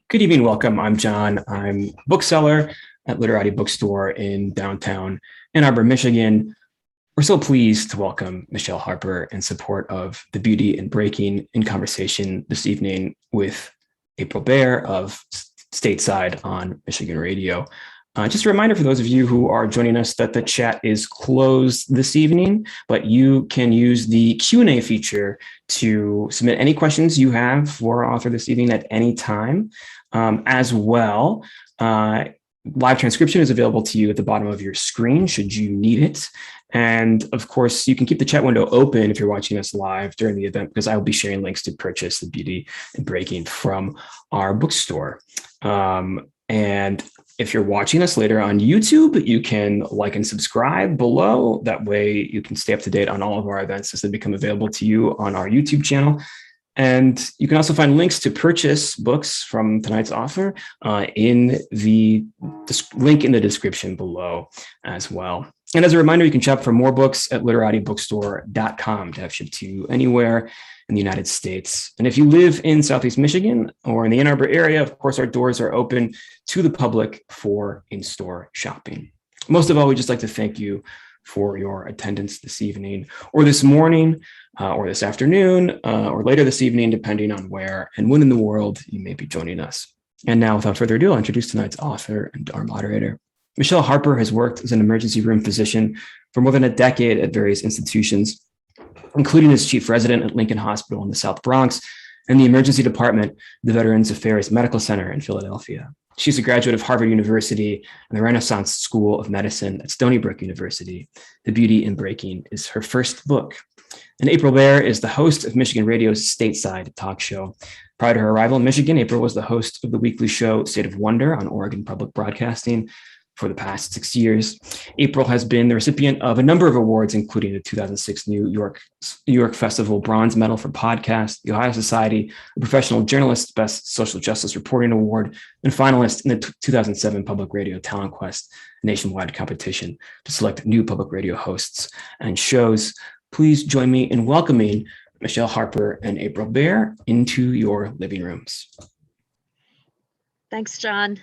Good evening, welcome. I'm John. I'm bookseller at Literati Bookstore in downtown Ann Arbor, Michigan. We're so pleased to welcome Michele Harper in support of The Beauty in Breaking in conversation this evening with April Baer of Stateside on Michigan Radio. Just a reminder for those of you who are joining us that the chat is closed this evening, but you can use the Q&A feature to submit any questions you have for our author this evening at any time. As well, live transcription is available to you at the bottom of your screen should you need it. And of course, you can keep the chat window open if you're watching us live during the event, because I will be sharing links to purchase The Beauty in Breaking from our bookstore. And if you're watching us later on YouTube, you can like and subscribe below. That way you can stay up to date on all of our events as they become available to you on our YouTube channel. And you can also find links to purchase books from tonight's author in the link in the description below as well. And as a reminder, you can shop for more books at literatibookstore.com to have shipped to you anywhere in the United States. And if you live in Southeast Michigan or in the Ann Arbor area, of course, our doors are open to the public for in-store shopping. Most of all, we'd just like to thank you for your attendance this evening or this morning or this afternoon or later this evening, depending on where and when in the world you may be joining us. And now, without further ado, I'll introduce tonight's author and our moderator. Michele Harper has worked as an emergency room physician for more than a decade at various institutions, including as chief resident at Lincoln Hospital in the South Bronx and the emergency department, the Veterans Affairs Medical Center in Philadelphia. She's a graduate of Harvard University and the Renaissance School of Medicine at Stony Brook University. The Beauty in Breaking is her first book. And April Baer is the host of Michigan Radio's Stateside talk show. Prior to her arrival in Michigan, April was the host of the weekly show State of Wonder on Oregon Public Broadcasting for the past 6 years. April has been the recipient of a number of awards, including the 2006 New York Festival Bronze Medal for Podcast, the Ohio Society of Professional Journalists Best Social Justice Reporting Award, and finalist in the 2007 Public Radio Talent Quest nationwide competition to select new public radio hosts and shows. Please join me in welcoming Michele Harper and April Baer into your living rooms. Thanks, John.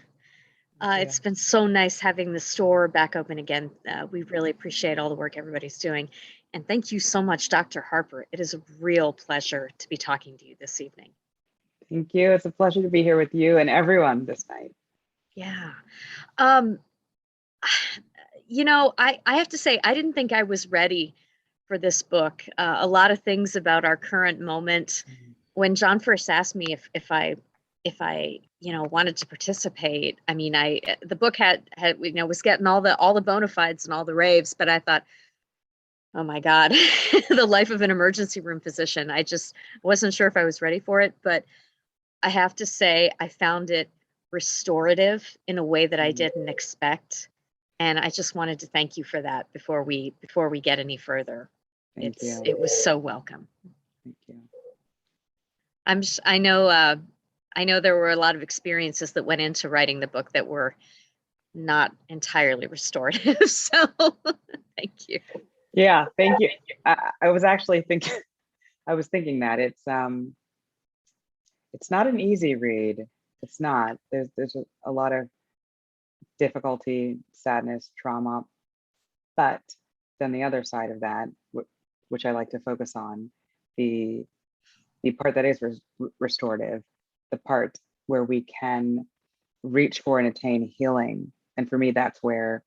It's been so nice having the store back open again. We really appreciate all the work everybody's doing. And thank you so much, Dr. Harper. It is a real pleasure to be talking to you this evening. Thank you. It's a pleasure to be here with you and everyone this night. Yeah. I have to say, I didn't think I was ready for this book. A lot of things about our current moment. When John first asked me if I wanted to participate. I mean, the book was getting all the bona fides and all the raves, but I thought, oh my God, the life of an emergency room physician. I just wasn't sure if I was ready for it, but I have to say I found it restorative in a way that I didn't expect. And I just wanted to thank you for that before we get any further. It was so welcome. Thank you. I know there were a lot of experiences that went into writing the book that were not entirely restorative. So thank you. Yeah, thank you. I was actually thinking, that it's not an easy read. It's not. There's a lot of difficulty, sadness, trauma, but then the other side of that, which I like to focus on, the part that is restorative. The part where we can reach for and attain healing. And for me, that's where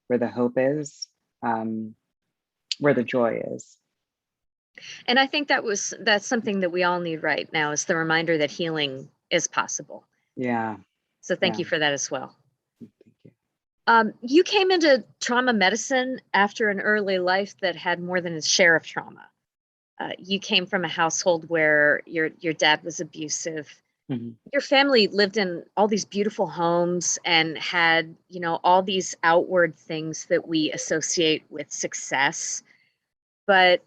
the hope is, where the joy is. And I think that's something that we all need right now, is the reminder that healing is possible. Yeah. So thank you for that as well. Thank you. You came into trauma medicine after an early life that had more than its share of trauma. You came from a household where your dad was abusive. Mm-hmm. Your family lived in all these beautiful homes and had, all these outward things that we associate with success. But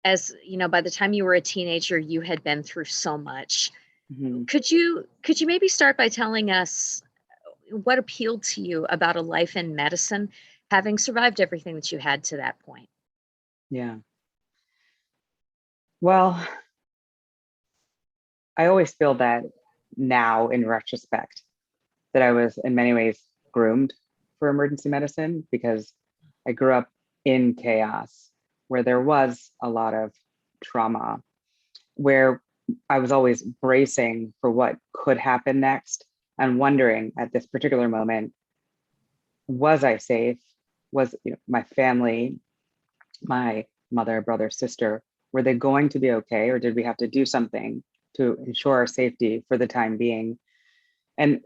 as by the time you were a teenager, you had been through so much. Mm-hmm. Could you maybe start by telling us what appealed to you about a life in medicine, having survived everything that you had to that point? Yeah. Well, I always feel that now in retrospect that I was in many ways groomed for emergency medicine, because I grew up in chaos where there was a lot of trauma, where I was always bracing for what could happen next and wondering at this particular moment, was I safe? Was, my family, my mother, brother, sister, were they going to be okay? Or did we have to do something to ensure our safety for the time being? And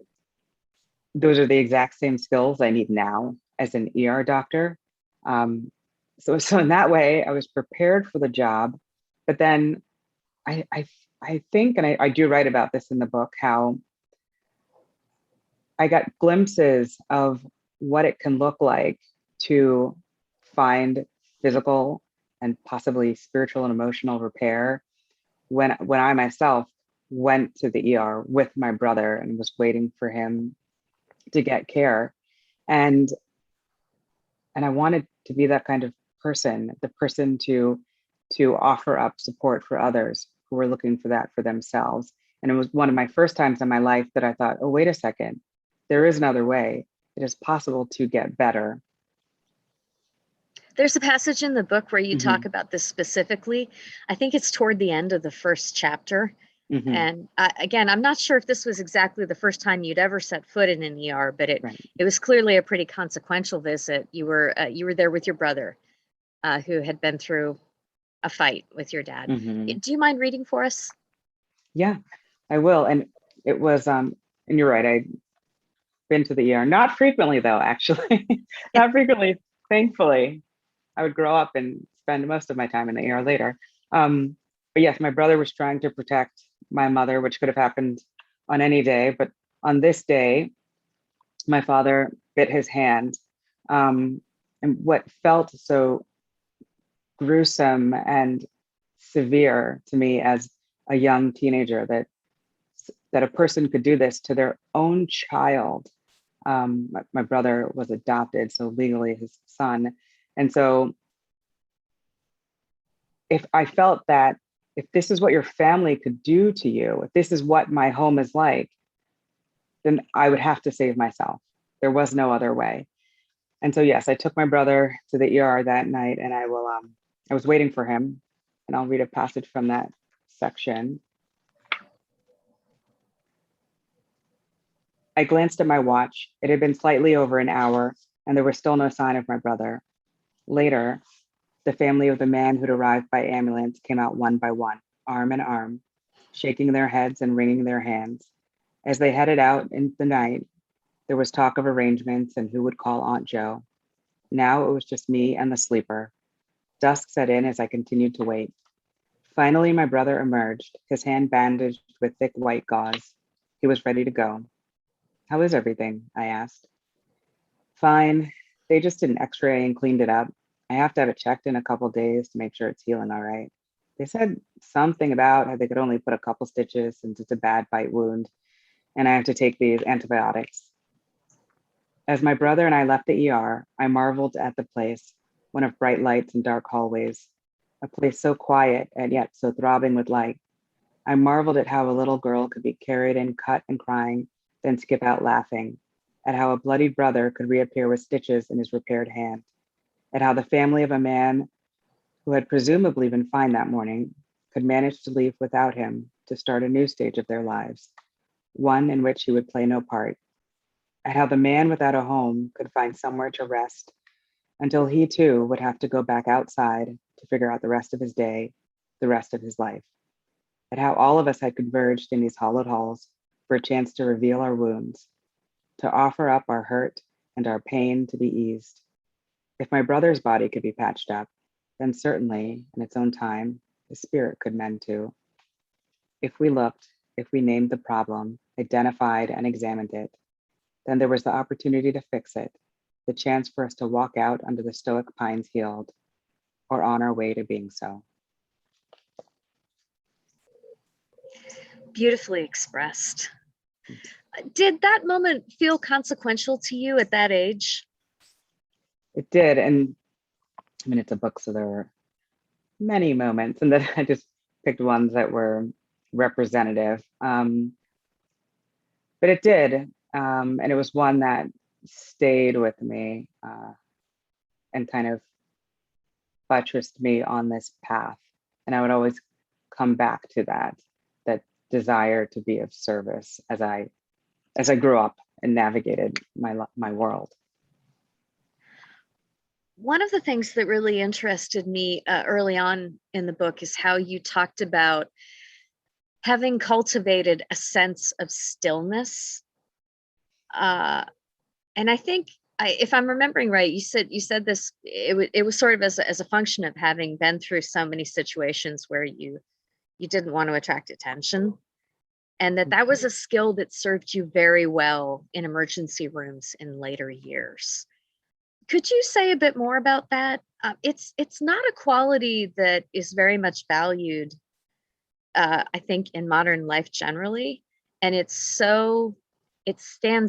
those are the exact same skills I need now as an ER doctor. So in that way, I was prepared for the job. But then I think, and I do write about this in the book, how I got glimpses of what it can look like to find physical and possibly spiritual and emotional repair when I myself went to the ER with my brother and was waiting for him to get care. And I wanted to be that kind of person, the person to offer up support for others who were looking for that for themselves. And it was one of my first times in my life that I thought, oh, wait a second, there is another way. It is possible to get better. There's a passage in the book where you talk about this specifically. I think it's toward the end of the first chapter. And again, I'm not sure if this was exactly the first time you'd ever set foot in an ER, but it was clearly a pretty consequential visit. You were there with your brother, who had been through a fight with your dad. Do you mind reading for us? Yeah, I will. And it was, and you're right, I've been to the ER, not frequently though, actually, not frequently, thankfully. I would grow up and spend most of my time in the ER later. But yes, my brother was trying to protect my mother, which could have happened on any day. But on this day, my father bit his hand. And what felt so gruesome and severe to me as a young teenager, that a person could do this to their own child. My brother was adopted, so legally his son. And so if I felt that if this is what your family could do to you, if this is what my home is like, then I would have to save myself. There was no other way. And so, yes, I took my brother to the ER that night, and I was waiting for him, and I'll read a passage from that section. I glanced at my watch. It had been slightly over an hour, and there was still no sign of my brother. Later, the family of the man who'd arrived by ambulance came out one by one, arm in arm, shaking their heads and wringing their hands. As they headed out into the night, there was talk of arrangements and who would call Aunt Jo. Now it was just me and the sleeper. Dusk set in as I continued to wait. Finally, my brother emerged, his hand bandaged with thick white gauze. He was ready to go. How is everything? I asked. Fine. They just did an x-ray and cleaned it up. I have to have it checked in a couple days to make sure it's healing all right. They said something about how they could only put a couple stitches since it's a bad bite wound, and I have to take these antibiotics. As my brother and I left the ER, I marveled at the place, one of bright lights and dark hallways, a place so quiet and yet so throbbing with light. I marveled at how a little girl could be carried in cut and crying, then skip out laughing, at how a bloodied brother could reappear with stitches in his repaired hand, at how the family of a man who had presumably been fine that morning could manage to leave without him to start a new stage of their lives, one in which he would play no part, at how the man without a home could find somewhere to rest until he too would have to go back outside to figure out the rest of his day, the rest of his life, at how all of us had converged in these hollowed halls for a chance to reveal our wounds, to offer up our hurt and our pain to be eased. If my brother's body could be patched up, then certainly, in its own time, the spirit could mend too. If we looked, if we named the problem, identified and examined it, then there was the opportunity to fix it, the chance for us to walk out under the stoic pines healed, or on our way to being so. Beautifully expressed. Did that moment feel consequential to you at that age? It did, and I mean, it's a book, so there were many moments, and then I just picked ones that were representative. but it did. And it was one that stayed with me and kind of buttressed me on this path. And I would always come back to that desire to be of service as I grew up and navigated my world. One of the things that really interested me early on in the book is how you talked about having cultivated a sense of stillness. And I think, if I'm remembering right, you said this, it was sort of as a function of having been through so many situations where you didn't want to attract attention, and that was a skill that served you very well in emergency rooms in later years. Could you say a bit more about that? It's not a quality that is very much valued, I think, in modern life generally, and it stands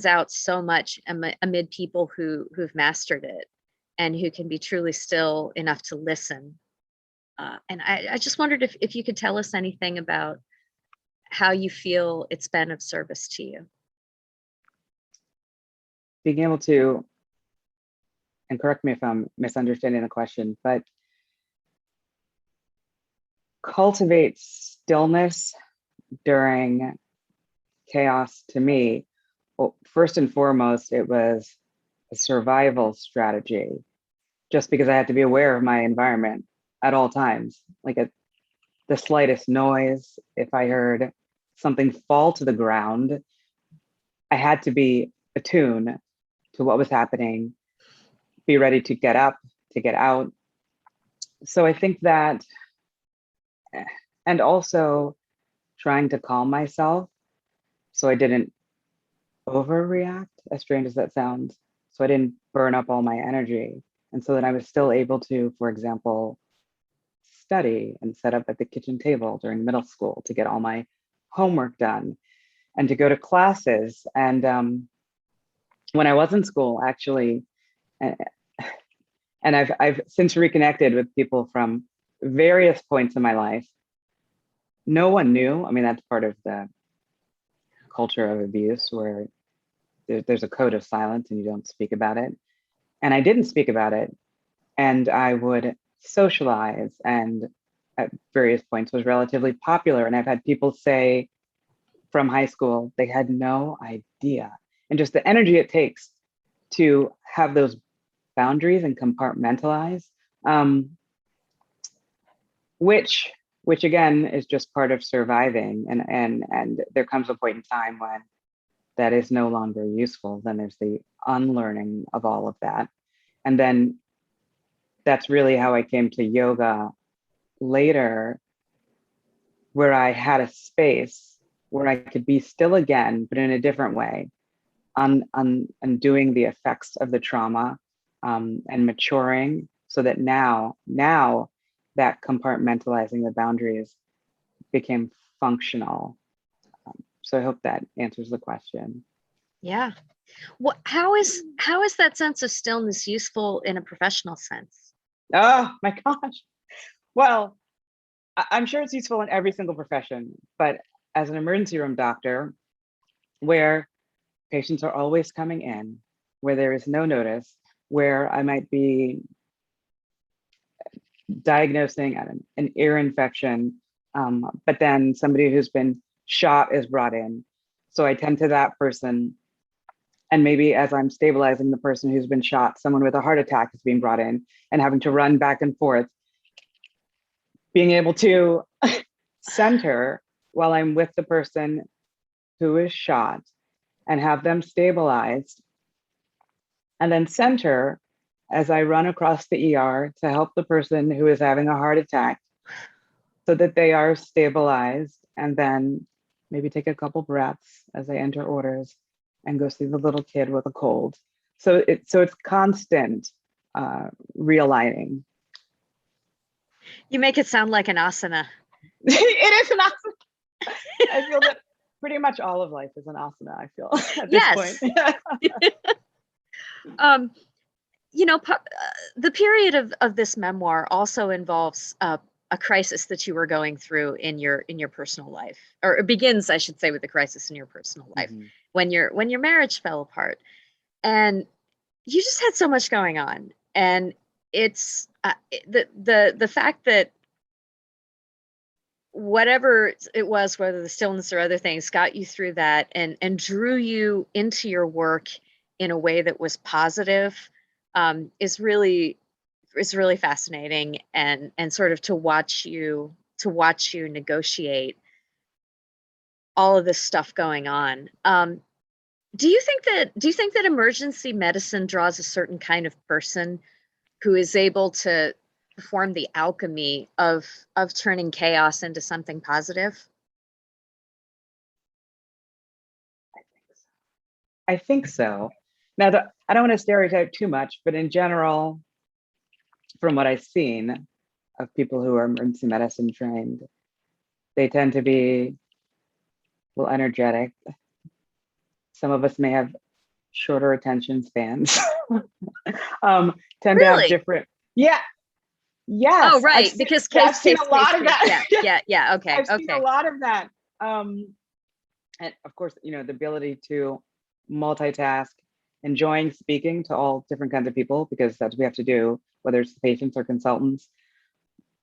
out so much amid people who've mastered it and who can be truly still enough to listen. And I just wondered if you could tell us anything about how you feel it's been of service to you. Being able to, and correct me if I'm misunderstanding the question, but cultivate stillness during chaos, to me, well, first and foremost, it was a survival strategy, just because I had to be aware of my environment at all times. Like the slightest noise, if I heard something fall to the ground, I had to be attuned to what was happening, be ready to get up, to get out. So I think that, and also trying to calm myself so I didn't overreact, as strange as that sounds. So I didn't burn up all my energy. And so that I was still able to, for example, study and set up at the kitchen table during middle school to get all my homework done and to go to classes. And when I was in school, actually, and I've since reconnected with people from various points in my life. No one knew. I mean, that's part of the culture of abuse where there's a code of silence and you don't speak about it. And I didn't speak about it. And I would socialize and at various points was relatively popular. And I've had people say from high school, they had no idea. And just the energy it takes to have those boundaries and compartmentalize, which again is just part of surviving. And there comes a point in time when that is no longer useful. Then there's the unlearning of all of that. And then that's really how I came to yoga later, where I had a space where I could be still again, but in a different way, undoing the effects of the trauma and maturing, so that now that compartmentalizing the boundaries became functional. So I hope that answers the question. Yeah. How is that sense of stillness useful in a professional sense? Oh my gosh. Well, I'm sure it's useful in every single profession, but as an emergency room doctor, where patients are always coming in, where there is no notice, where I might be diagnosing an ear infection, but then somebody who's been shot is brought in. So I tend to that person. And maybe as I'm stabilizing the person who's been shot, someone with a heart attack is being brought in and having to run back and forth. Being able to center while I'm with the person who is shot and have them stabilized, and then center as I run across the ER to help the person who is having a heart attack so that they are stabilized, and then maybe take a couple breaths as I enter orders and go see the little kid with a cold. So it's constant realigning. You make it sound like an asana. It is an asana. I feel that pretty much all of life is an asana, I feel, at this point. The period of this memoir also involves a crisis that you were going through in your personal life, or it begins, I should say, with the crisis in your personal life. Mm-hmm. when your marriage fell apart, and you just had so much going on. And it's the fact that whatever it was, whether the stillness or other things, got you through that and drew you into your work in a way that was positive, is really fascinating, and sort of to watch you negotiate all of this stuff going on. Do you think that emergency medicine draws a certain kind of person who is able to perform the alchemy of turning chaos into something positive? I think so. Now, I don't want to stereotype too much, but in general, from what I've seen of people who are emergency medicine trained, they tend to be, well, energetic. Some of us may have shorter attention spans. Tend to have different, yeah. Yes. Oh, right. Because I've seen a lot of that. Yeah. Okay. I've seen a lot of that. And of course, the ability to multitask, enjoying speaking to all different kinds of people, because that's what we have to do, whether it's patients or consultants,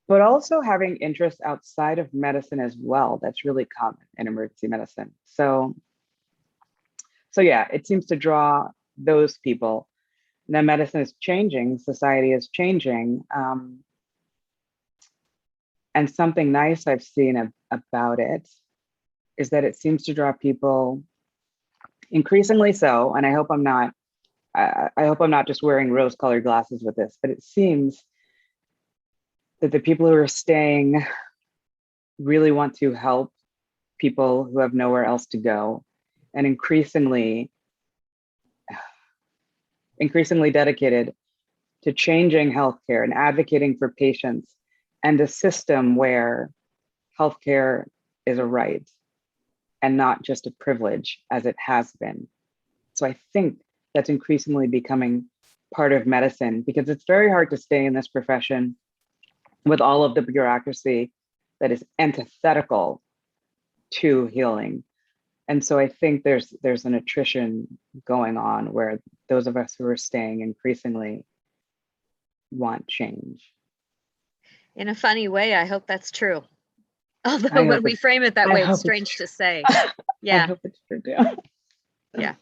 but also having interests outside of medicine as well. That's really common in emergency medicine. So yeah, it seems to draw those people. Now, medicine is changing, society is changing. And something nice I've seen about it is that it seems to draw people increasingly so, and I hope I'm not just wearing rose-colored glasses with this, but it seems that the people who are staying really want to help people who have nowhere else to go, and increasingly dedicated to changing healthcare and advocating for patients and a system where healthcare is a right and not just a privilege as it has been. So I think that's increasingly becoming part of medicine, because it's very hard to stay in this profession with all of the bureaucracy that is antithetical to healing. And so I think there's an attrition going on where those of us who are staying increasingly want change. In a funny way, I hope that's true. Although when we frame it that way, it's strange to say. Yeah. I hope it's true too. Yeah.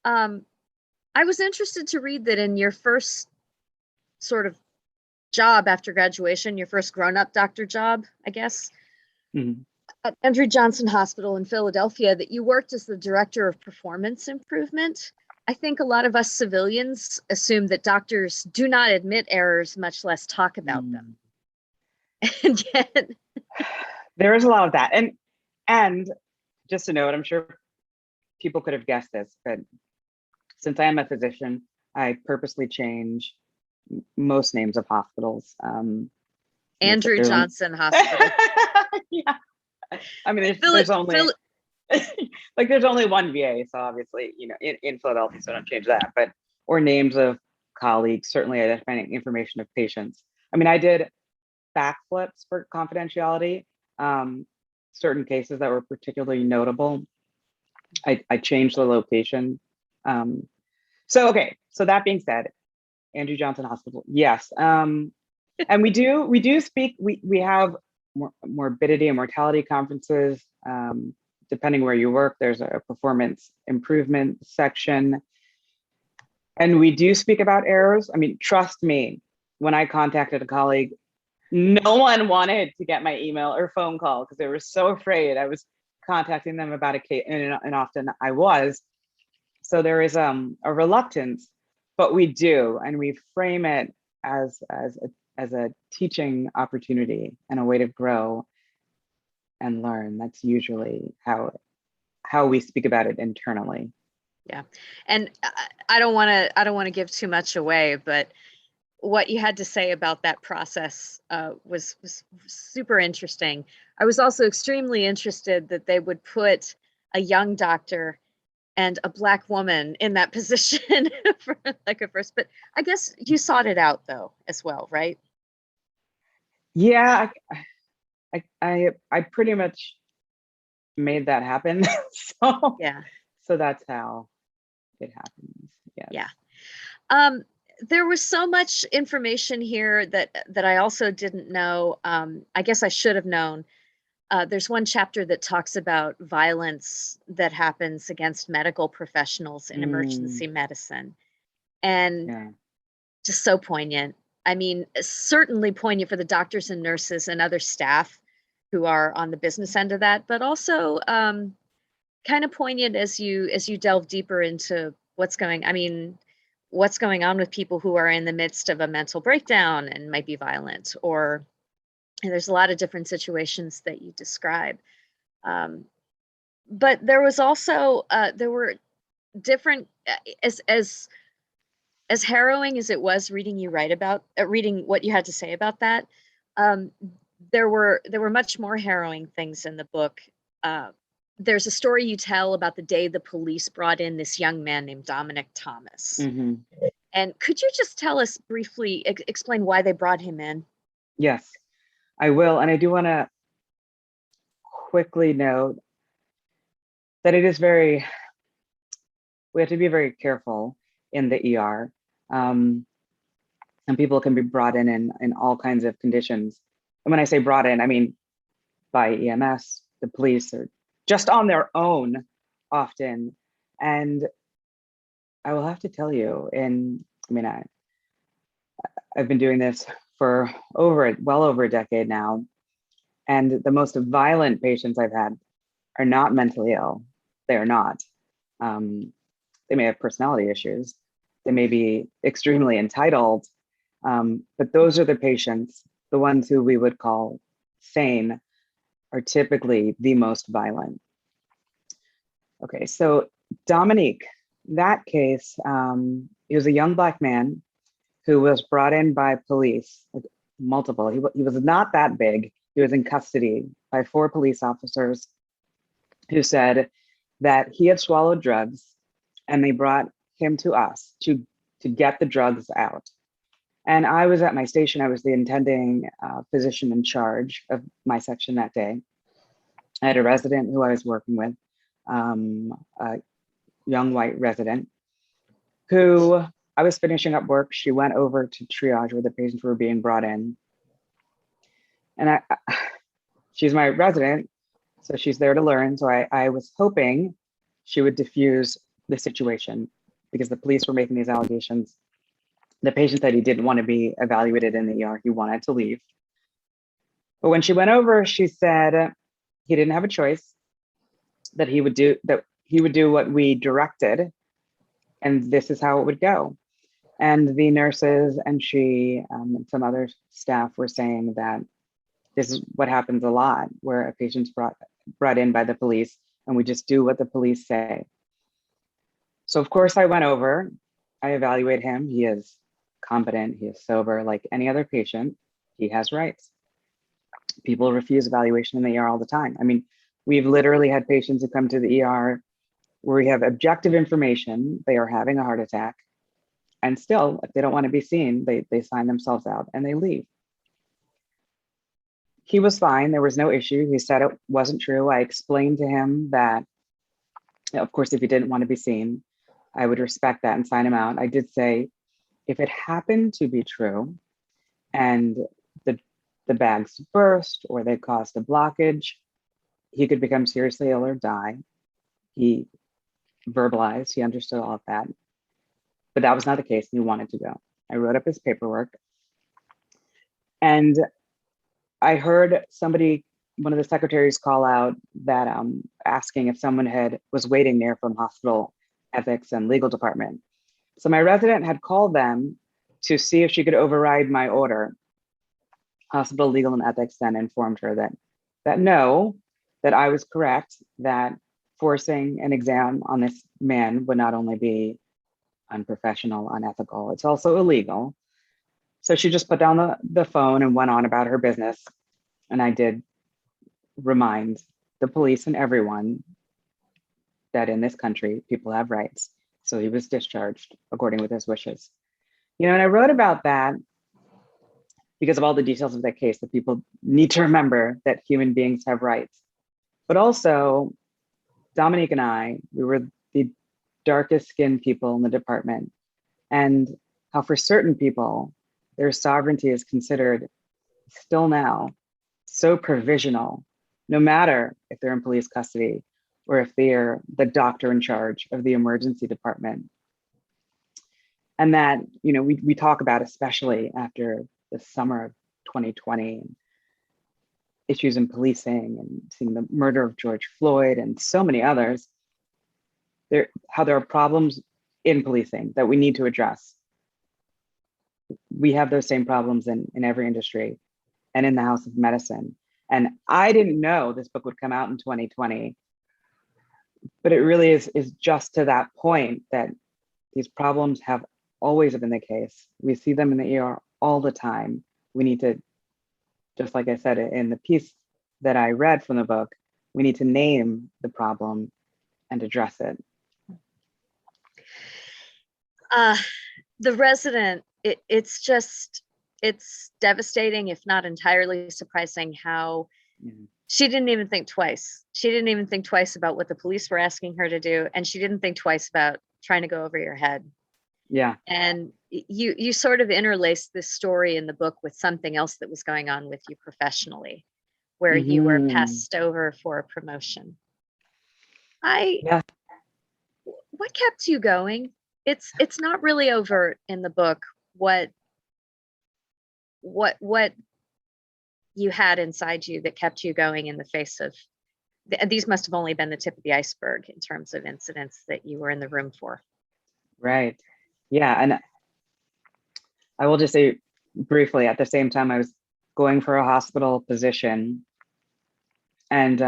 I was interested to read that in your first sort of job after graduation, your first grown-up doctor job, I guess, at Andrew Johnson Hospital in Philadelphia, that you worked as the director of performance improvement. I think a lot of us civilians assume that doctors do not admit errors, much less talk about them. And yet there is a lot of that. And just to note, I'm sure people could have guessed this, but since I am a physician, I purposely change most names of hospitals. Andrew Johnson Hospital. Yeah. I mean, there's only there's only one VA, so obviously, in Philadelphia, so don't change that. But or names of colleagues, certainly identifying information of patients. I mean, I did backflips for confidentiality. Certain cases that were particularly notable, I changed the location. So that being said, Andrew Johnson Hospital, yes. And we do speak, we have morbidity and mortality conferences. Depending where you work, there's a performance improvement section. And we do speak about errors. I mean, trust me, when I contacted a colleague, no one wanted to get my email or phone call because they were so afraid I was contacting them about a case, and often I was. So there is a reluctance, but we do, and we frame it as a teaching opportunity and a way to grow and learn. That's usually how we speak about it internally. Yeah, and I don't want to give too much away, but what you had to say about that process was super interesting. I was also extremely interested that they would put a young doctor and a Black woman in that position for like a first, but I guess you sought it out though as well, right? Yeah, I pretty much made that happen. So So that's how it happens. Yes. Yeah. There was so much information here that I also didn't know. I guess I should have known. There's one chapter that talks about violence that happens against medical professionals in emergency medicine, and Yeah. just so poignant. I mean, certainly poignant for the doctors and nurses and other staff who are on the business end of that, but also kind of poignant as you delve deeper into what's going. I mean, what's going on with people who are in the midst of a mental breakdown and might be violent, or and there's a lot of different situations that you describe. But there was also there were different as harrowing as it was reading you write about reading what you had to say about that. Um, there were much more harrowing things in the book. There's a story you tell about the day the police brought in this young man named Dominic Thomas. Mm-hmm. And could you just tell us briefly, explain why they brought him in? Yes, I will. And I do want to quickly note that it is we have to be very careful in the ER. And people can be brought in all kinds of conditions. And when I say brought in, I mean by EMS, the police, or just on their own often. And I will have to tell you, I've been doing this for well over a decade now. And the most violent patients I've had are not mentally ill. They are not. They may have personality issues. They may be extremely entitled. But those are the patients, the ones who we would call sane, are typically the most violent. Okay, so Dominique, that case, he was a young Black man who was brought in by police, like multiple. He was not that big. He was in custody by 4 police officers who said that he had swallowed drugs, and they brought him to us to get the drugs out. And I was at my station. I was the attending physician in charge of my section that day. I had a resident who I was working with, a young white resident, who I was finishing up work. She went over to triage where the patients were being brought in. And she's my resident, so she's there to learn. So I was hoping she would diffuse the situation, because the police were making these allegations. The patient said he didn't want to be evaluated in the ER. He wanted to leave. But when she went over, she said he didn't have a choice, that he would do what we directed, and this is how it would go. And the nurses and she and some other staff were saying that this is what happens a lot, where a patient's brought in by the police and we just do what the police say. So of course I went over, I evaluate him. He is competent, he is sober, like any other patient. He has rights. People refuse evaluation in the ER all the time. I mean, we've literally had patients who come to the ER where we have objective information, they are having a heart attack, and still, if they don't want to be seen, they sign themselves out and they leave. He was fine, there was no issue. He said it wasn't true. I explained to him that, of course, if he didn't want to be seen, I would respect that and sign him out. I did say, if it happened to be true and the bags burst or they caused a blockage, he could become seriously ill or die. He verbalized, he understood all of that, but that was not the case. And he wanted to go. I wrote up his paperwork, and I heard one of the secretaries call out that asking if someone was waiting there from hospital ethics and legal department. So my resident had called them to see if she could override my order. Hospital legal and ethics then informed her that no, that I was correct, that forcing an exam on this man would not only be unprofessional, unethical, it's also illegal. So she just put down the phone and went on about her business. And I did remind the police and everyone that in this country, people have rights. So he was discharged according with his wishes. And I wrote about that because of all the details of that case, that people need to remember that human beings have rights. But also, Dominique and I, we were the darkest skinned people in the department, and how for certain people, their sovereignty is considered still now so provisional, no matter if they're in police custody or if they're the doctor in charge of the emergency department. And that, we talk about, especially after the summer of 2020, and issues in policing and seeing the murder of George Floyd and so many others, how there are problems in policing that we need to address. We have those same problems in every industry and in the House of Medicine. And I didn't know this book would come out in 2020, but it really is just to that point that these problems have always been the case. We see them in the ER all the time. We need to, just like I said in the piece that I read from the book, we need to name the problem and address it. The Resident, it's devastating, if not entirely surprising, how she didn't even think twice. She didn't even think twice about what the police were asking her to do, and she didn't think twice about trying to go over your head. Yeah. And you sort of interlaced this story in the book with something else that was going on with you professionally, where you were passed over for a promotion. What kept you going? It's not really overt in the book what you had inside you that kept you going in the face of these. Must have only been the tip of the iceberg in terms of incidents that you were in the room for. Right. Yeah. And I will just say briefly, at the same time, I was going for a hospital position, and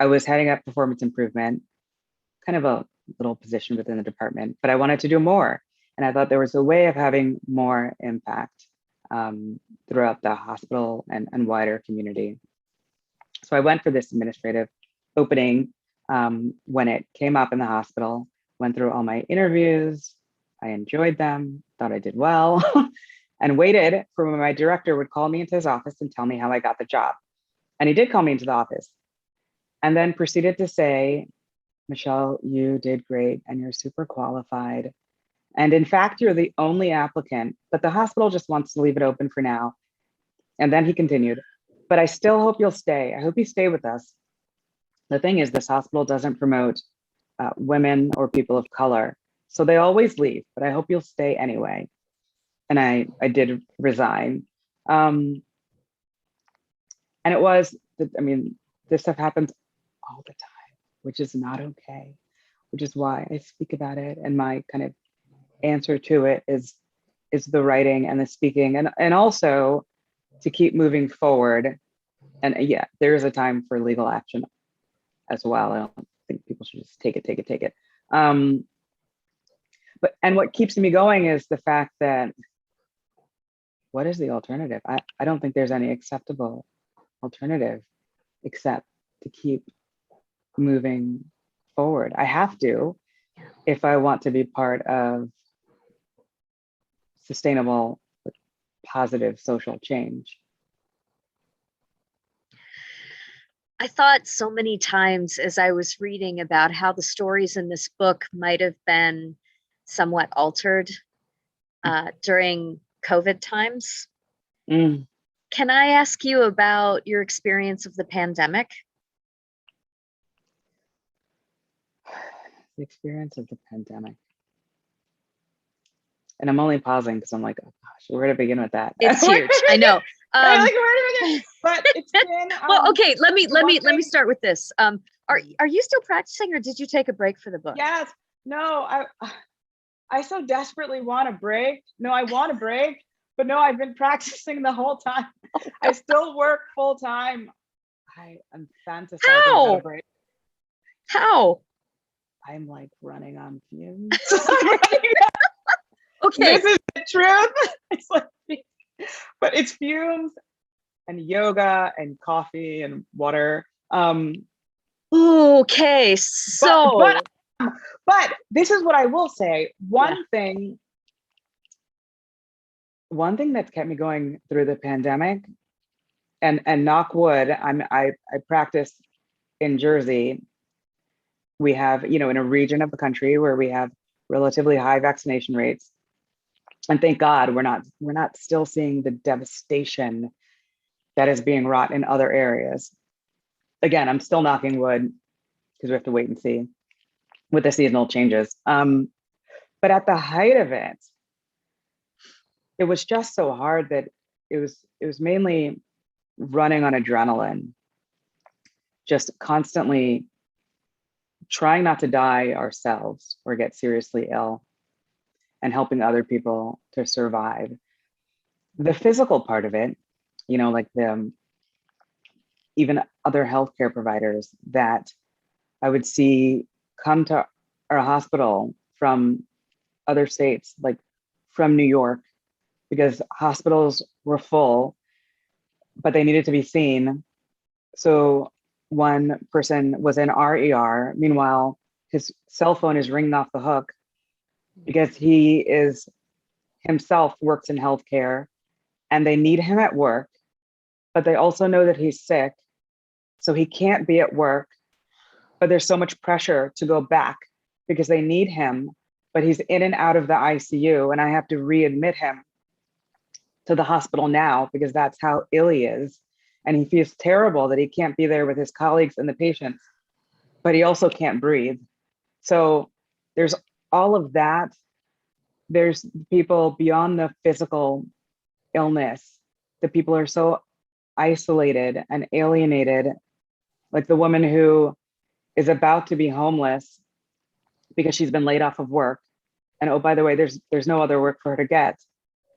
I was heading up performance improvement, kind of a little position within the department, but I wanted to do more. And I thought there was a way of having more impact throughout the hospital and wider community. So I went for this administrative opening when it came up in the hospital, went through all my interviews. I enjoyed them, thought I did well, and waited for when my director would call me into his office and tell me how I got the job. And he did call me into the office and then proceeded to say, Michele, you did great and you're super qualified. And in fact, you're the only applicant, but the hospital just wants to leave it open for now. And then he continued, but I still hope you'll stay. I hope you stay with us. The thing is, this hospital doesn't promote women or people of color. So they always leave, but I hope you'll stay anyway. And I did resign. And it was, this stuff happens all the time, which is not okay, which is why I speak about it. And my kind of answer to it is the writing and the speaking, and also to keep moving forward. And yeah, there is a time for legal action as well. I don't think people should just take it. But what keeps me going is the fact that, what is the alternative? I don't think there's any acceptable alternative except to keep moving forward. I have to, if I want to be part of sustainable, positive social change. I thought so many times as I was reading about how the stories in this book might have been somewhat altered during COVID times. Can I ask you about your experience of the pandemic? The experience of the pandemic. And I'm only pausing because I'm like, oh gosh, where to begin with that? It's huge. I know. Where to begin? But it's been well, okay, let me start with this. Are you still practicing, or did you take a break for the book? Yes. No, I so desperately want a break. No, I want a break, but no, I've been practicing the whole time. I still work full time. I am fantasizing about a break. How? I'm like running on fumes. Okay. This is the truth. It's like, but it's fumes and yoga and coffee and water. Okay, so but this is what I will say. One thing that's kept me going through the pandemic, and knock wood, I practice in Jersey, we have, in a region of the country where we have relatively high vaccination rates. And thank God we're not still seeing the devastation that is being wrought in other areas. Again, I'm still knocking wood because we have to wait and see with the seasonal changes. But at the height of it, it was just so hard that it was mainly running on adrenaline, just constantly trying not to die ourselves or get seriously ill, and helping other people to survive. The physical part of it, like even other healthcare providers that I would see come to our hospital from other states, like from New York, because hospitals were full, but they needed to be seen. So one person was in our ER. Meanwhile, his cell phone is ringing off the hook because he is himself works in healthcare and they need him at work, but they also know that he's sick. So he can't be at work, but there's so much pressure to go back because they need him, but he's in and out of the ICU and I have to readmit him to the hospital now because that's how ill he is. And he feels terrible that he can't be there with his colleagues and the patients, but he also can't breathe. So there's all of that. There's people beyond the physical illness. The people are so isolated and alienated, like the woman who is about to be homeless because she's been laid off of work. And oh, by the way, there's no other work for her to get.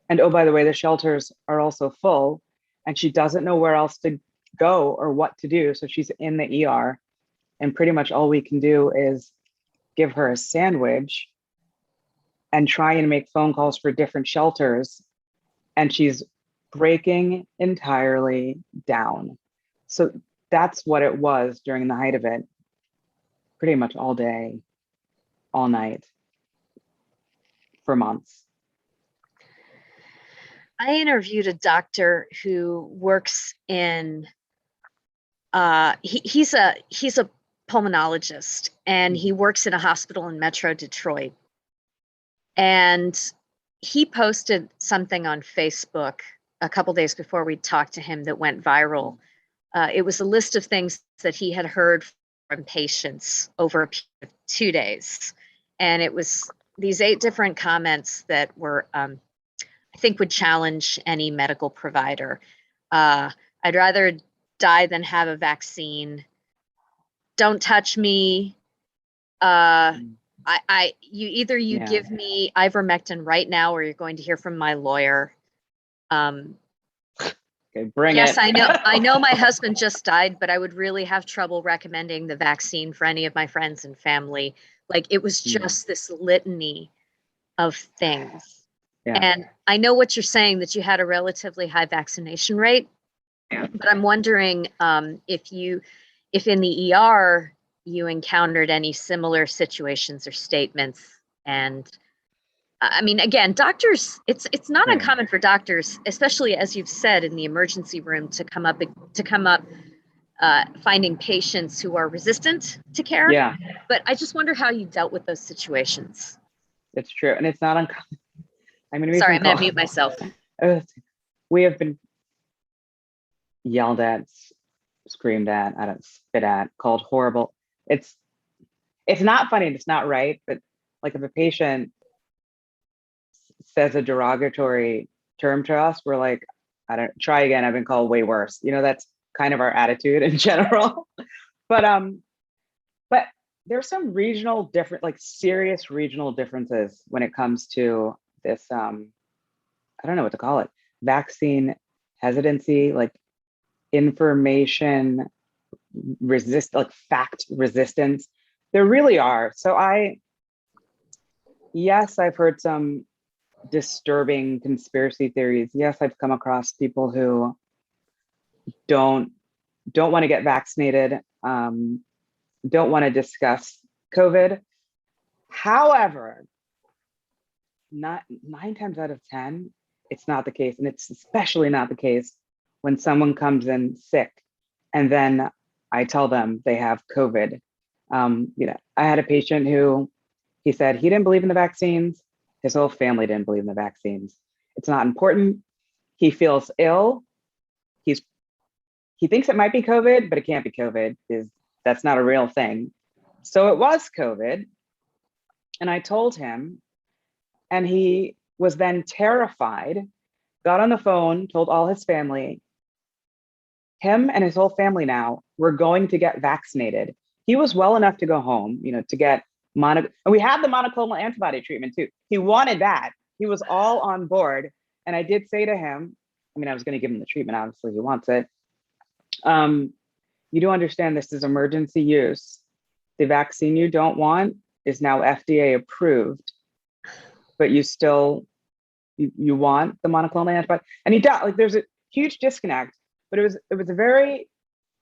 And oh, by the way, the shelters are also full and she doesn't know where else to go or what to do. So she's in the ER and pretty much all we can do is give her a sandwich and try and make phone calls for different shelters. And she's breaking entirely down. So that's what it was during the height of it. Pretty much all day, all night, for months. I interviewed a doctor who works in he's a pulmonologist and he works in a hospital in Metro Detroit. And he posted something on Facebook a couple days before we talked to him that went viral. It was a list of things that he had heard from patients over a period of 2 days. And it was these 8 different comments that were I think would challenge any medical provider. I'd rather die than have a vaccine. Don't touch me. You give me ivermectin right now, or you're going to hear from my lawyer. Okay, bring it. Yes, I know my husband just died, but I would really have trouble recommending the vaccine for any of my friends and family. Like it was just this litany of things. Yeah. And I know what you're saying, that you had a relatively high vaccination rate, but I'm wondering if in the ER you encountered any similar situations or statements. And I mean, again, doctors, it's not uncommon for doctors, especially as you've said in the emergency room, to come up finding patients who are resistant to care. Yeah. But I just wonder how you dealt with those situations. It's true. And it's not uncommon. Sorry, I'm going to mute myself. We have been yelled at, screamed at, I don't spit at, called horrible. It's not funny and it's not right, but like if a patient says a derogatory term to us, we're like, I don't try again. I've been called way worse. That's kind of our attitude in general. But there's some serious regional differences when it comes to this, I don't know what to call it, vaccine hesitancy, like information fact resistance. There really are. So yes, I've heard some disturbing conspiracy theories. Yes, I've come across people who don't want to get vaccinated, don't want to discuss COVID. However, not 9 times out of 10, it's not the case. And it's especially not the case when someone comes in sick and then I tell them they have COVID I had a patient who, he said he didn't believe in the vaccines. His whole family didn't believe in the vaccines. It's not important. He feels ill. He thinks it might be COVID, but it can't be COVID, because that's not a real thing. So it was COVID. And I told him, and he was then terrified, got on the phone, told all his family, him and his whole family now were going to get vaccinated. He was well enough to go home, to get and we had the monoclonal antibody treatment too. He wanted that. He was all on board. And I did say to him, I was going to give him the treatment. Obviously he wants it. You do understand this is emergency use. The vaccine you don't want is now FDA approved, but you still, you want the monoclonal antibody. And he does, there's a huge disconnect, but it was a very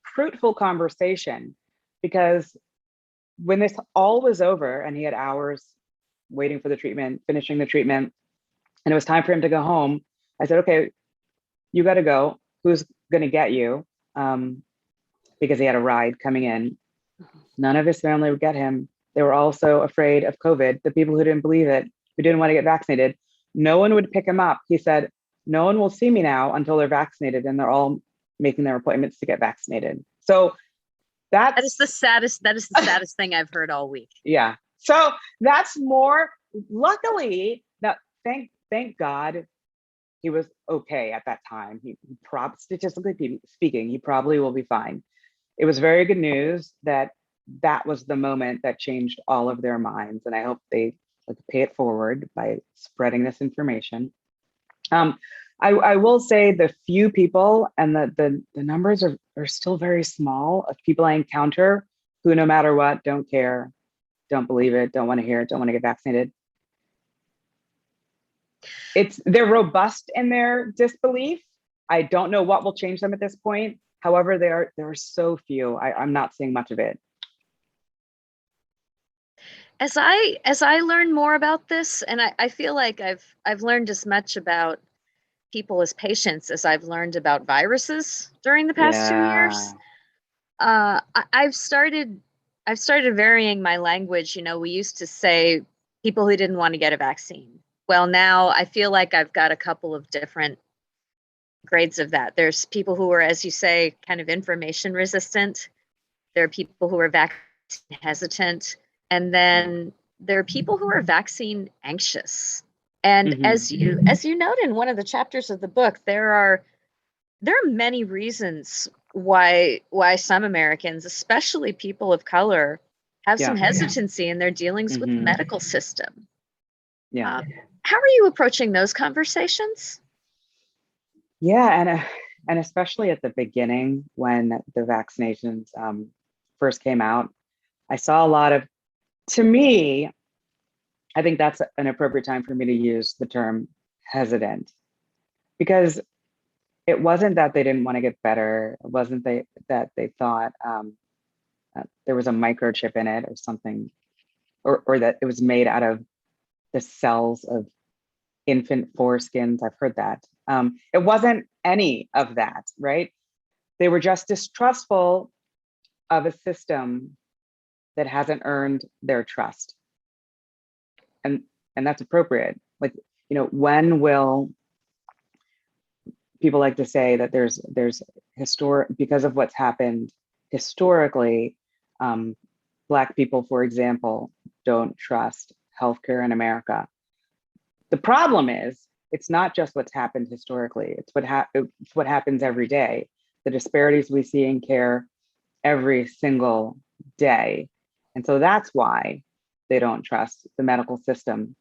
fruitful conversation, because when this all was over and he had hours waiting for the treatment, finishing the treatment, and it was time for him to go home, I said, okay, you got to go. Who's going to get you? Because he had a ride coming in. None of his family would get him. They were also afraid of COVID. The people who didn't believe it, who didn't want to get vaccinated, no one would pick him up. He said, no one will see me now until they're vaccinated, and they're all making their appointments to get vaccinated. So that is the saddest thing I've heard all week. Yeah. So that's more, luckily, now, thank God he was okay at that time. He statistically speaking, he probably will be fine. It was very good news that was the moment that changed all of their minds. And I hope they pay it forward by spreading this information. I will say the few people, and the numbers are still very small, of people I encounter who, no matter what, don't care, don't believe it, don't want to hear it, don't want to get vaccinated. They're robust in their disbelief. I don't know what will change them at this point. However, there are so few. I'm not seeing much of it. As I learn more about this, and I feel like I've learned as much about people as patients as I've learned about viruses during the past 2 years. I've started varying my language. We used to say people who didn't want to get a vaccine. Well, now I feel like I've got a couple of different grades of that. There's people who are, as you say, kind of information resistant. There are people who are vaccine hesitant. And then there are people who are vaccine anxious. And as you note in one of the chapters of the book, there are many reasons why some Americans, especially people of color, have some hesitancy in their dealings with the medical system. Yeah. How are you approaching those conversations? Yeah, and especially at the beginning when the vaccinations first came out, I saw a lot of, to me, I think that's an appropriate time for me to use the term hesitant, because it wasn't that they didn't want to get better. It wasn't that they thought there was a microchip in it or something, or that it was made out of the cells of infant foreskins. I've heard that. It wasn't any of that, right? They were just distrustful of a system that hasn't earned their trust. And that's appropriate. When will, people like to say that there's because of what's happened historically, Black people, for example, don't trust healthcare in America. The problem is, it's not just what's happened historically. It's what happens every day. The disparities we see in care every single day. And so that's why they don't trust the medical system.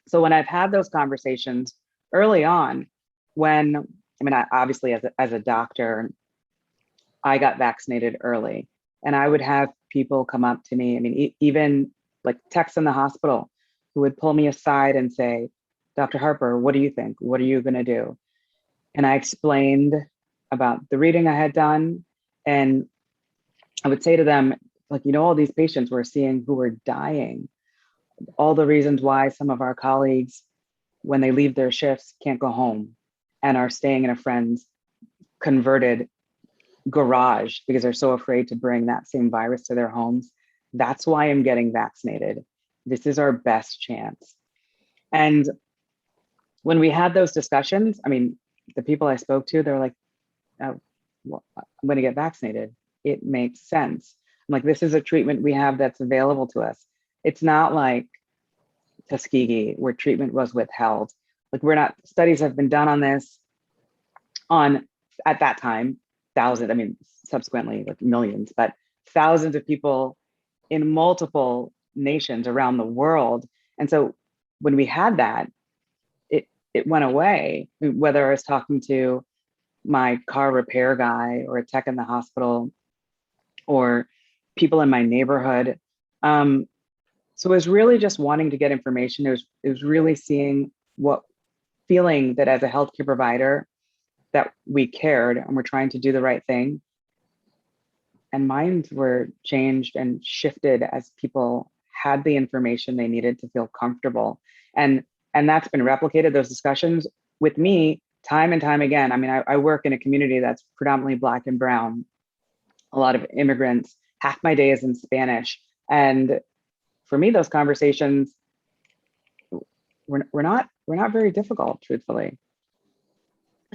So when I've had those conversations early on, obviously as a doctor, I got vaccinated early, and I would have people come up to me, even like techs in the hospital, who would pull me aside and say, Dr. Harper, what do you think? What are you going to do? And I explained about the reading I had done, and I would say to them, all these patients we're seeing who are dying, all the reasons why some of our colleagues, when they leave their shifts, can't go home and are staying in a friend's converted garage because they're so afraid to bring that same virus to their homes. That's why I'm getting vaccinated. This is our best chance. And when we had those discussions, I mean, the people I spoke to, they're like, oh, well, I'm going to get vaccinated. It makes sense. I'm like, this is a treatment we have that's available to us. It's not like Tuskegee where treatment was withheld. Like, we're not, studies have been done on this on, at that time, thousands, I mean, subsequently like millions, but thousands of people in multiple nations around the world. And so when we had that, it went away. Whether I was talking to my car repair guy or a tech in the hospital or people in my neighborhood. So it was really just wanting to get information. It was really feeling that as a healthcare provider that we cared and we're trying to do the right thing. And minds were changed and shifted as people had the information they needed to feel comfortable. And that's been replicated, those discussions with me time and time again. I mean, I work in a community that's predominantly Black and brown, a lot of immigrants. Half my day is in Spanish. And for me, those conversations we're not very difficult, truthfully.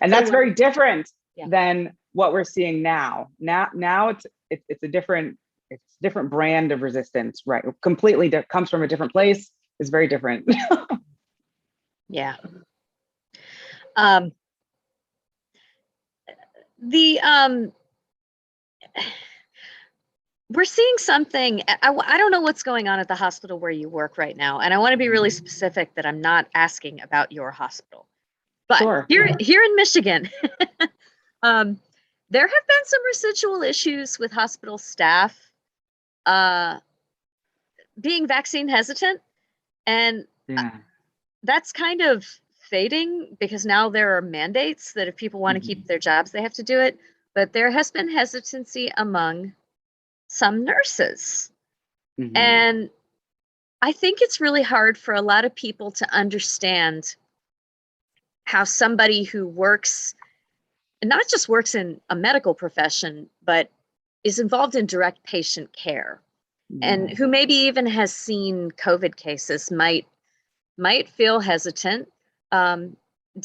And that's very different than what we're seeing now. Now it's a different brand of resistance, right? Completely comes from a different place. It's very different. Yeah. We're seeing something. I don't know what's going on at the hospital where you work right now, and I want to be really specific that I'm not asking about your hospital. But sure. here in Michigan, there have been some residual issues with hospital staff being vaccine hesitant, and that's kind of fading because now there are mandates that if people want to keep their jobs, they have to do it. But there has been hesitancy among some nurses. And I think it's really hard for a lot of people to understand how somebody who works, and not just works in a medical profession, but is involved in direct patient care, and who maybe even has seen COVID cases might feel hesitant. Do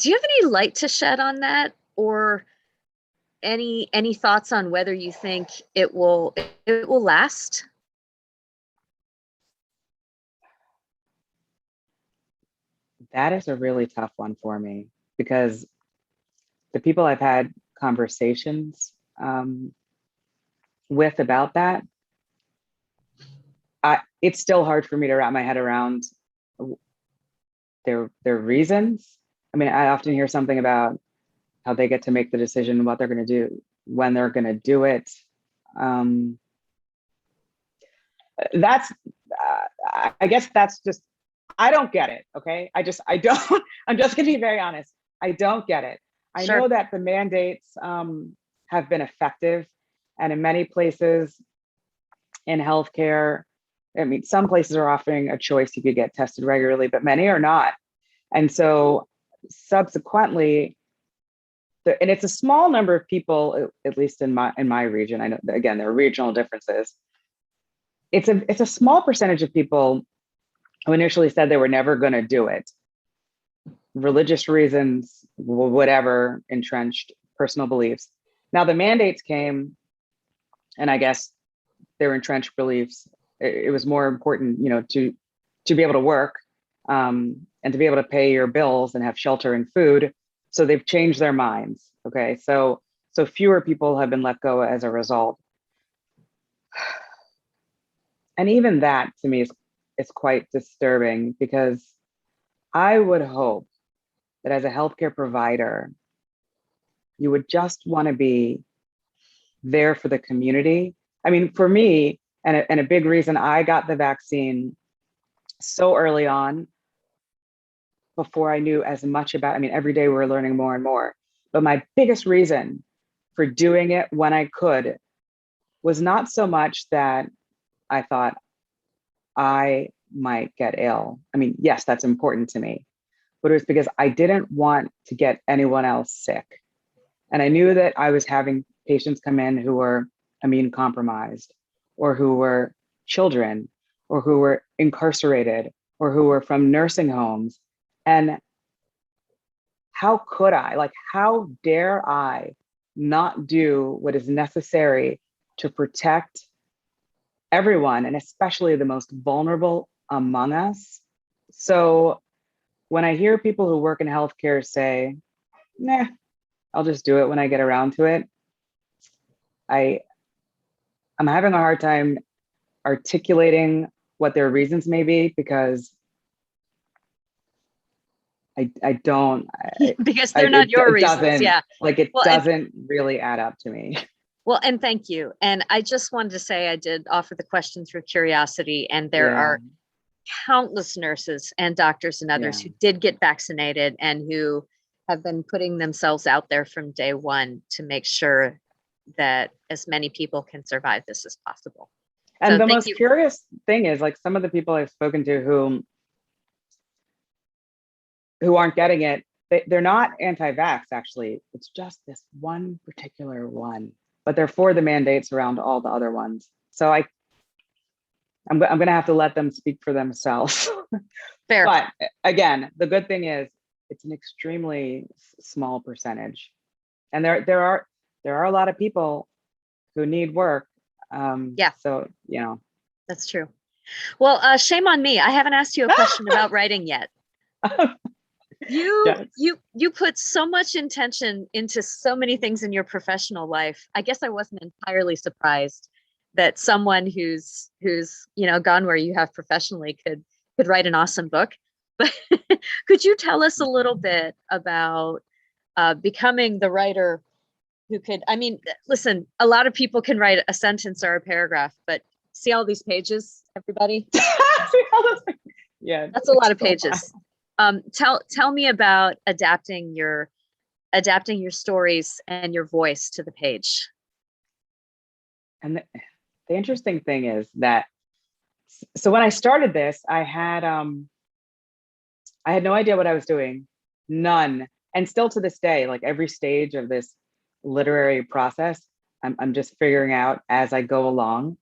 you have any light to shed on that, or any thoughts on whether you think it will last? That is a really tough one for me, because the people I've had conversations with about that, it's still hard for me to wrap my head around their reasons. I mean, I often hear something about how they get to make the decision what they're going to do, when they're going to do it. That's, I guess that's just, I don't get it. Okay. I don't, I'm just going to be very honest. I don't get it. I know that the mandates have been effective, and in many places in healthcare, I mean, some places are offering a choice. You could get tested regularly, but many are not. And so subsequently, and it's a small number of people, at least in my region. I know, again, there are regional differences. It's a small percentage of people who initially said they were never going to do it. Religious reasons, whatever, entrenched personal beliefs. Now the mandates came, and I guess their entrenched beliefs, it was more important, to be able to work and to be able to pay your bills and have shelter and food. So they've changed their minds. Okay, so fewer people have been let go as a result. And even that to me is quite disturbing, because I would hope that as a healthcare provider, you would just want to be there for the community. I mean, for me, and a big reason I got the vaccine so early on, before I knew as much about, I mean, every day we were learning more and more. But my biggest reason for doing it when I could was not so much that I thought I might get ill. I mean, yes, that's important to me, but it was because I didn't want to get anyone else sick. And I knew that I was having patients come in who were immune compromised, or who were children, or who were incarcerated, or who were from nursing homes. And how could I, like, how dare I not do what is necessary to protect everyone, and especially the most vulnerable among us? So when I hear people who work in healthcare say, nah, I'll just do it when I get around to it, I'm having a hard time articulating what their reasons may be, because I don't, because they're not your reasons. doesn't, Yeah. like, it Well, doesn't really add up to me. Well, and thank you. And I just wanted to say I did offer the question through curiosity, and there are countless nurses and doctors and others who did get vaccinated and who have been putting themselves out there from day one to make sure that as many people can survive this as possible. And so the most curious thing is, like, some of the people I've spoken to who aren't getting it, they're not anti-vax, actually. It's just this one particular one, but they're for the mandates around all the other ones. So I'm going to have to let them speak for themselves. Fair. But again, the good thing is it's an extremely small percentage, and there are a lot of people who need work. So, you know, that's true. Well, shame on me. I haven't asked you a question about writing yet. You put so much intention into so many things in your professional life. I guess I wasn't entirely surprised that someone who's gone where you have professionally could write an awesome book. But could you tell us a little bit about becoming the writer who could? I mean, listen, a lot of people can write a sentence or a paragraph, but see all these pages, everybody? Yeah, that's a lot of pages. Tell me about adapting your stories and your voice to the page. And the interesting thing is that, so when I started this, I had no idea what I was doing, none. And still to this day, like, every stage of this literary process, I'm just figuring out as I go along.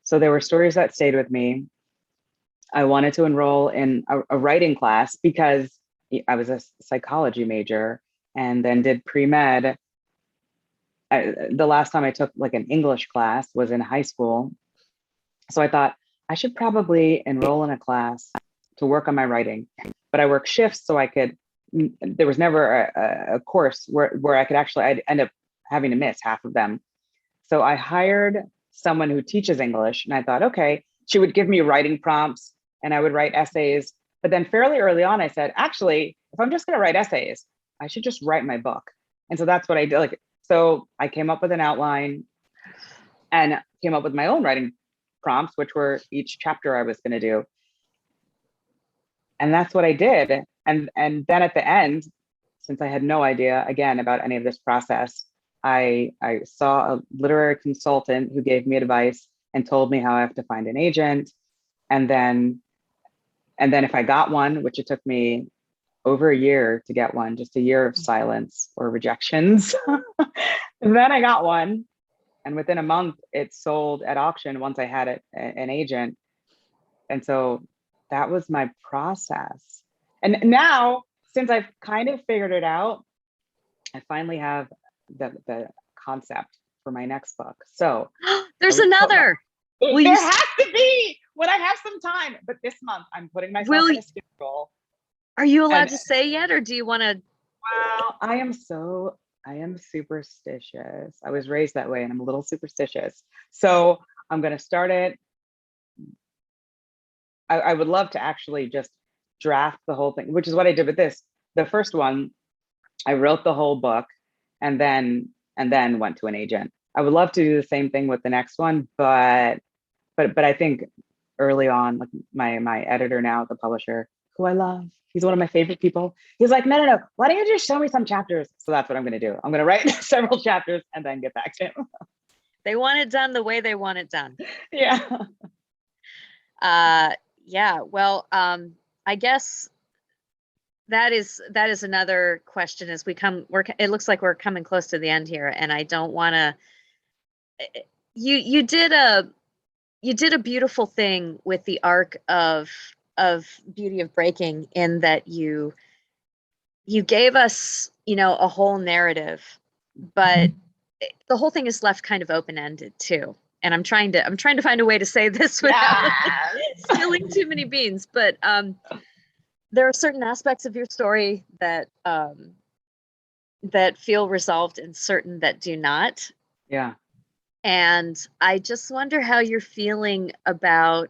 So there were stories that stayed with me. I wanted to enroll in a writing class because I was a psychology major and then did pre-med. The last time I took, like, an English class was in high school. So I thought I should probably enroll in a class to work on my writing, but I work shifts, so there was never a course where I could I'd end up having to miss half of them. So I hired someone who teaches English, and I thought, okay, she would give me writing prompts and I would write essays. But then fairly early on, I said, actually, if I'm just going to write essays, I should just write my book. And so that's what I did. So I came up with an outline and came up with my own writing prompts, which were each chapter I was going to do. And that's what I did. And then at the end, since I had no idea, again, about any of this process, I saw a literary consultant who gave me advice and told me how I have to find an agent. And then if I got one, which it took me over a year to get one, just a year of silence or rejections. And then I got one. And within a month, it sold at auction once I had an agent. And so that was my process. And now, since I've kind of figured it out, I finally have the concept for my next book. So there's another. There has to be when I have some time. But this month, I'm putting myself in a schedule. Are you allowed to say yet, or do you want to? Well, I am superstitious. I was raised that way, and I'm a little superstitious. So I'm going to start it. I would love to actually just draft the whole thing, which is what I did with this. The first one, I wrote the whole book and then went to an agent. I would love to do the same thing with the next one, but I think early on, like, my editor now, the publisher, who I love, he's one of my favorite people. He's like, no, why don't you just show me some chapters? So that's what I'm going to do. I'm going to write several chapters and then get back to him. They want it done the way they want it done. Yeah. Yeah. Well, I guess that is another question as it looks like we're coming close to the end here, and I don't want to. You did you did a beautiful thing with the arc of Beauty of Breaking, in that you gave us, a whole narrative, but the whole thing is left kind of open-ended too. And I'm trying to find a way to say this without spilling too many beans. But there are certain aspects of your story that that feel resolved and certain that do not. Yeah. And I just wonder how you're feeling about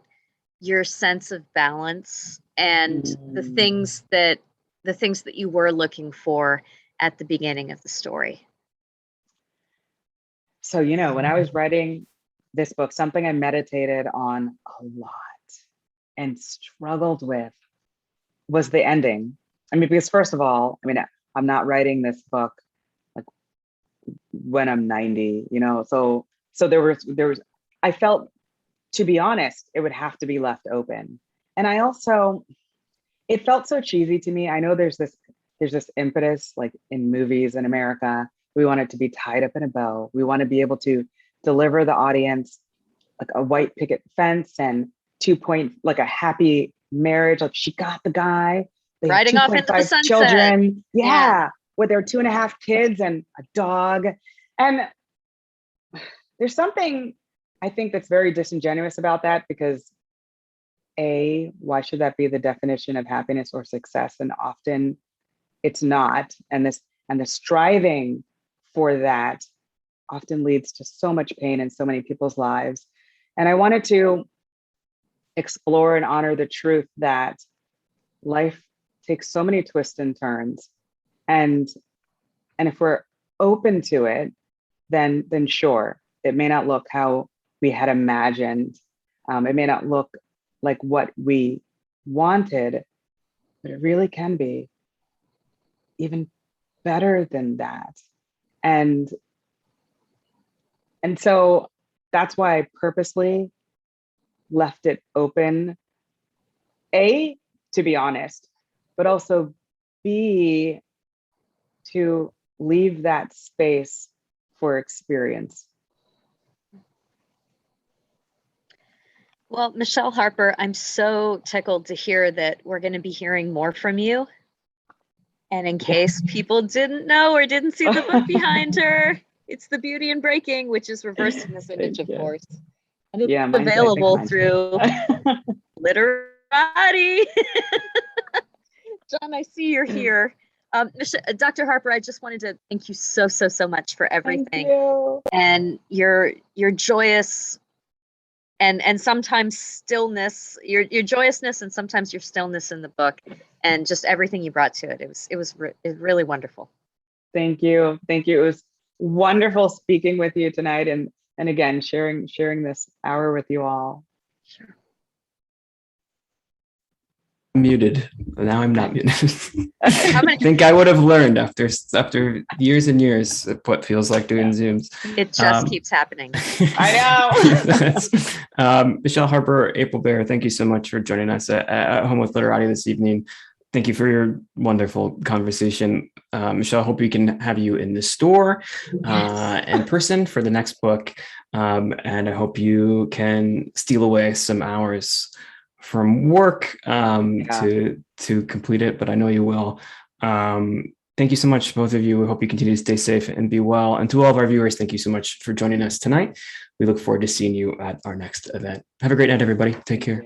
your sense of balance and the things that you were looking for at the beginning of the story. So, when I was writing this book, something I meditated on a lot and struggled with was the ending. I mean, because first of all, I'm not writing this book like when I'm 90, so there was, I felt, to be honest, it would have to be left open. And it felt so cheesy to me. I know there's this impetus, like in movies in America, we want it to be tied up in a bow. We want to be able to deliver the audience like a white picket fence and 2 point, like a happy marriage. Like, she got the guy. They Riding have off into the 2.5 sunset. children. Yeah, with their 2.5 kids and a dog. And there's something I think that's very disingenuous about that, because why should that be the definition of happiness or success? And often it's not. And the striving for that often leads to so much pain in so many people's lives. And I wanted to explore and honor the truth that life takes so many twists and turns. And if we're open to it, then sure, it may not look how we had imagined. It may not look like what we wanted, but it really can be even better than that. And so that's why I purposely left it open, A, to be honest, but also B, to leave that space for experience. Well, Michele Harper, I'm so tickled to hear that we're going to be hearing more from you. And in case people didn't know or didn't see the book behind her, it's The Beauty in Breaking, which is reversing this image, of course. And it's available through Literati. John, I see you're here. Dr. Harper, I just wanted to thank you so much for everything. Thank you. And your joyous and sometimes stillness, your joyousness, and sometimes your stillness in the book, and just everything you brought to it. It was really wonderful. Thank you. It was wonderful speaking with you tonight, and again sharing this hour with you all. Sure. Muted. Now I'm not muted. I think I would have learned after years and years of what feels like doing Zooms. It just keeps happening. I know. Michele Harper, April Baer, thank you so much for joining us at Home with Literati this evening. Thank you for your wonderful conversation. Michele, I hope we can have you in the store in person for the next book. And I hope you can steal away some hours from work to complete it, but I know you will. Thank you so much, both of you. We hope you continue to stay safe and be well. And to all of our viewers, thank you so much for joining us tonight. We look forward to seeing you at our next event. Have a great night, everybody. Take care.